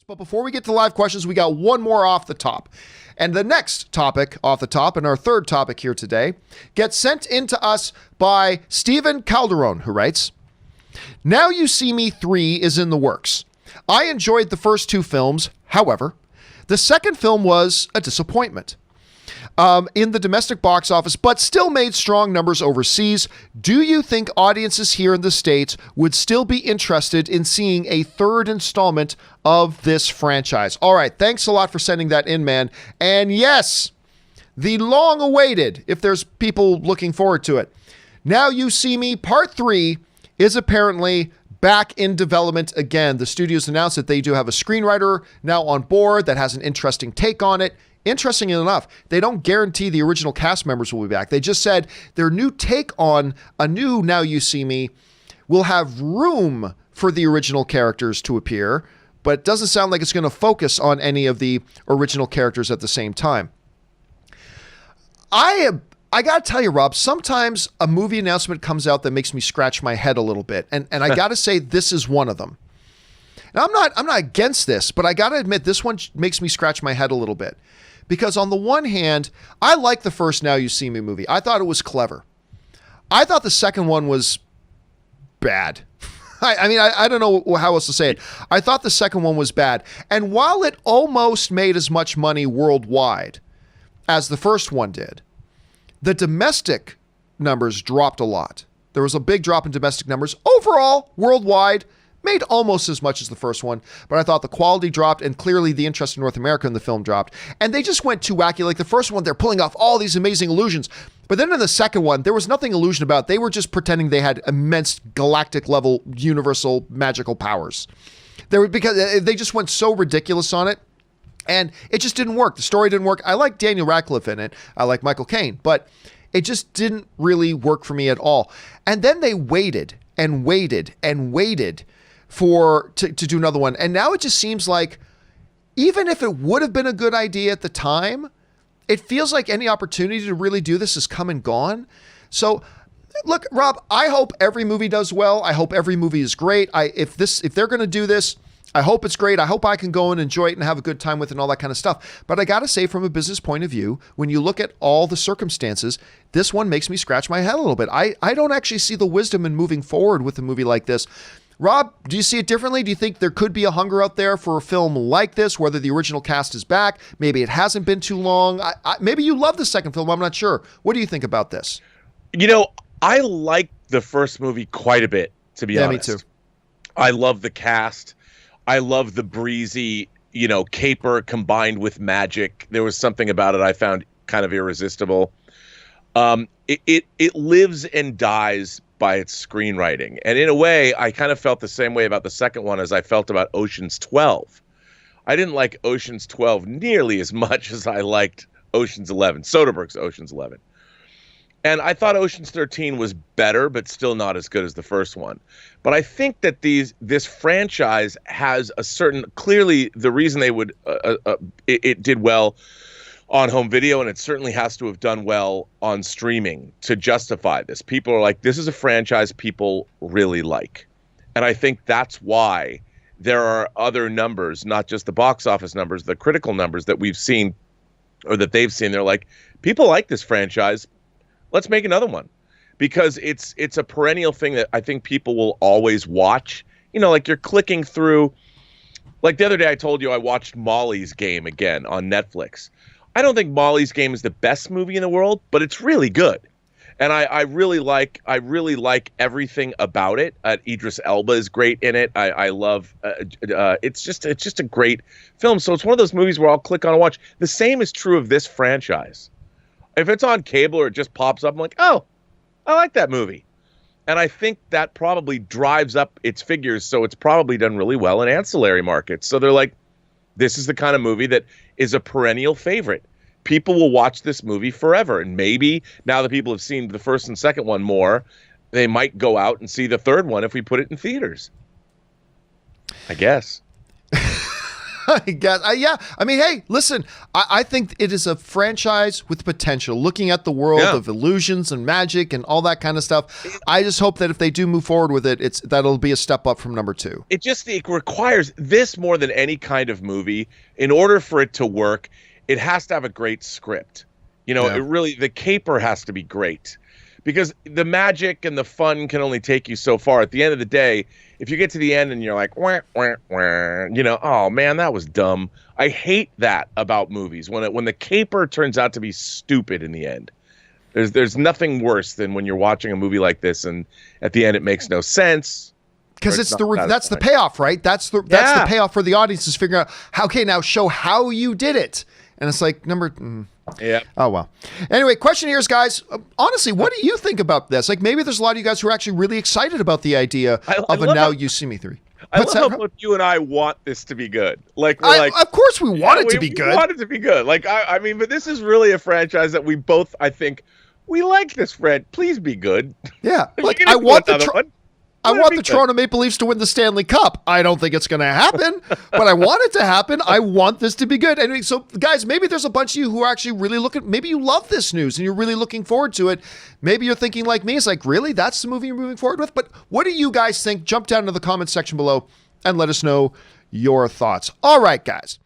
But before we get to live questions, we got one more off the top. And the next topic off the top, and our third topic here today, gets sent in to us by Stephen Calderon, who writes, Now You See Me 3 is in the works. I enjoyed the first two films. However, the second film was a disappointment in the domestic box office, but still made strong numbers overseas. Do you think audiences here in the States would still be interested in seeing a third installment of this franchise? All right, thanks a lot for sending that in, man. And yes, the long-awaited, if there's people looking forward to it, Now You See Me Part 3 is apparently back in development again. The studios announced that they do have a screenwriter now on board that has an interesting take on it. Interesting enough, they don't guarantee the original cast members will be back. They just said their new take on a new Now You See Me will have room for the original characters to appear, but it doesn't sound like it's going to focus on any of the original characters at the same time. I got to tell you, Rob, sometimes a movie announcement comes out that makes me scratch my head a little bit, and I got to say this is one of them. Now, I'm not against this, but I got to admit this one makes me scratch my head a little bit. Because on the one hand, I like the first Now You See Me movie. I thought it was clever. I thought the second one was bad. I don't know how else to say it. I thought the second one was bad. And while it almost made as much money worldwide as the first one did, the domestic numbers dropped a lot. There was a big drop in domestic numbers. Overall, worldwide, made almost as much as the first one, but I thought the quality dropped and clearly the interest in North America in the film dropped. And they just went too wacky. Like the first one, they're pulling off all these amazing illusions. But then in the second one, there was nothing illusion about. They were just pretending they had immense galactic level universal magical powers. Because they just went so ridiculous on it. And it just didn't work. The story didn't work. I like Daniel Radcliffe in it. I like Michael Caine, but it just didn't really work for me at all. And then they waited and waited and waited to do another one. And now it just seems like even if it would have been a good idea at the time, it feels like any opportunity to really do this has come and gone. So look, Rob, I hope every movie does well. I hope every movie is great. If they're going to do this, I hope it's great. I hope I can go and enjoy it and have a good time with it and all that kind of stuff. But I got to say, from a business point of view, when you look at all the circumstances, this one makes me scratch my head a little bit. I don't actually see the wisdom in moving forward with a movie like this. Rob, do you see it differently? Do you think there could be a hunger out there for a film like this, whether the original cast is back? Maybe it hasn't been too long. Maybe you love the second film. I'm not sure. What do you think about this? You know, I like the first movie quite a bit, to be honest. Yeah, me too. I love the cast. I love the breezy, caper combined with magic. There was something about it I found kind of irresistible. It lives and dies by its screenwriting. And in a way, I kind of felt the same way about the second one as I felt about Ocean's 12. I didn't like Ocean's 12 nearly as much as I liked Ocean's 11, Soderbergh's Ocean's 11. And I thought Ocean's 13 was better, but still not as good as the first one. But I think that this franchise has a certain, clearly the reason they would, it did well on home video, and it certainly has to have done well on streaming to justify this. People are like, this is a franchise people really like. And I think that's why there are other numbers, not just the box office numbers, the critical numbers that we've seen or that they've seen. They're like, people like this franchise. Let's make another one. Because it's a perennial thing that I think people will always watch. Like you're clicking through. Like the other day I told you I watched Molly's Game again on Netflix. I don't think Molly's Game is the best movie in the world, but it's really good. And I really like everything about it. Idris Elba is great in it. I love it's just a great film. So it's one of those movies where I'll click on and watch. The same is true of this franchise. If it's on cable or it just pops up, I'm like, oh, I like that movie. And I think that probably drives up its figures. So it's probably done really well in ancillary markets. So they're like, this is the kind of movie that is a perennial favorite. People will watch this movie forever. And maybe now that people have seen the first and second one more, they might go out and see the third one if we put it in theaters. I guess. I guess. Yeah. I mean, hey, listen, I think it is a franchise with potential. Looking at the world of illusions and magic and all that kind of stuff, I just hope that if they do move forward with it, that'll be a step up from number 2. It requires this more than any kind of movie. In order for it to work, it has to have a great script. You know, the caper has to be great. Because the magic and the fun can only take you so far. At the end of the day, if you get to the end and you're like, wah, wah, wah, you know, oh man, that was dumb. I hate that about movies. When the caper turns out to be stupid in the end. There's nothing worse than when you're watching a movie like this and at the end it makes no sense. Because that's the payoff, right? That's the payoff for the audience, is figuring out now show how you did it. And it's like yeah. Oh, well. Anyway, question here is, guys, honestly, what do you think about this? Like, maybe there's a lot of you guys who are actually really excited about the idea of a Now You See Me 3. I love how you and I want this to be good. Like, we're like, of course we want it to be good. We want it to be good. Like, I mean, but this is really a franchise that we both, I think, we like this, Fred. Please be good. Yeah. Like, I want the Toronto Maple Leafs to win the Stanley Cup. I don't think it's going to happen, but I want it to happen. I want this to be good. Anyway, so guys, maybe there's a bunch of you who are actually really maybe you love this news and you're really looking forward to it. Maybe you're thinking like me. It's like, really? That's the movie you're moving forward with? But what do you guys think? Jump down to the comment section below and let us know your thoughts. All right, guys.